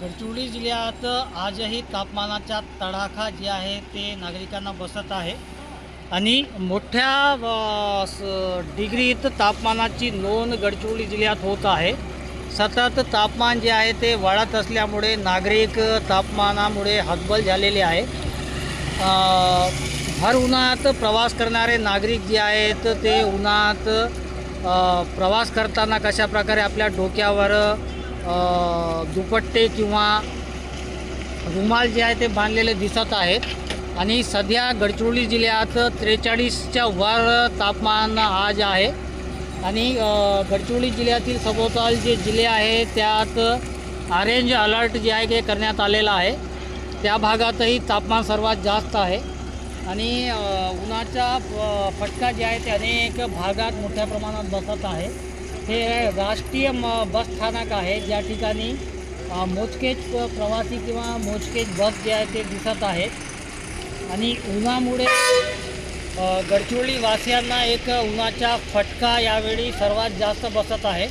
गडचिरोली जिल्ह्यात आजही तापमानाचा तडाखा जे आहे ते नागरिकांना बसत आहे आणि मोठ्या डिग्रीत तापमानाची नोंद गडचिरोली जिल्ह्यात होत आहे। सतत तापमान जे आहे ते वाढत असल्यामुळे नागरिक तापमानामुळे हतबल झालेले आहे। भर उन्हात प्रवास करणारे नागरिक जे आहेत ते उन्हात प्रवास करताना कशा प्रकारे आपल्या डोक्यावर दुपट्टे किंवा रुमाल जे आहे ते बांधलेले दिसत आहेत आणि सध्या गडचिरोली जिल्ह्यात 43च्या वर तापमान आज आहे आणि गडचिरोली जिल्ह्यातील सभोवताल जे जिल्हे आहे त्यात ऑरेंज अलर्ट जे आहे ते करण्यात आलेला आहे। त्या भागातही तापमान सर्वात जास्त आहे आणि उन्हाचा फटका जे आहे ते अनेक भागात मोठ्या प्रमाणात बसत आहे। हे राष्ट्रीय बस स्थानक आहे ज्या ठिकाणी मोजकेच प्रवासी किंवा मोजकेच बस जे आहे ते दिसत आहेत आणि उन्हामुळे गडचिरोली वासियांना एक उन्हाचा फटका यावेळी सर्वात जास्त बसत आहे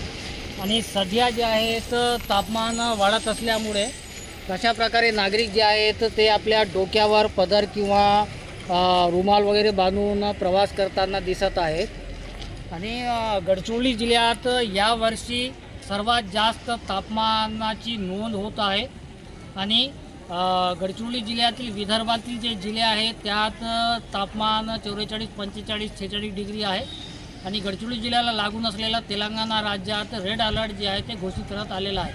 आणि सध्या जे आहेत तापमान वाढत असल्यामुळे कशा प्रकारे नागरिक जे आहेत ते आपल्या डोक्यावर पदर किंवा रुमाल वगैरे बांधून प्रवास करताना दिसत आहेत आणि गडचिरोली जिल्ह्यात यावर्षी सर्वात जास्त तापमानाची नोंद होत आहे आणि गडचिरोली जिल्ह्यातील विदर्भातील जे जिल्हे आहेत त्यात तापमान 44, 45, 46 डिग्री आहे आणि गडचिरोली जिल्ह्याला लागून असलेला तेलंगणा राज्यात रेड अलर्ट जे आहे ते घोषित करण्यात आलेला आहे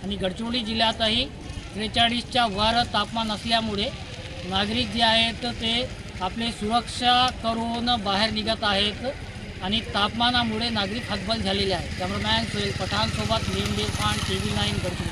आणि गडचिरोली जिल्ह्यातही 43च्या वर तापमान असल्यामुळे नागरिक जे आहेत ते आपली सुरक्षा करून बाहेर निघत आहेत आणि तापमानामुळे नागरिक हतबल झालेले आहेत। कॅमेरामॅन सोहेल पठाणसोबत नीम खान, TV9 गडचिरोली।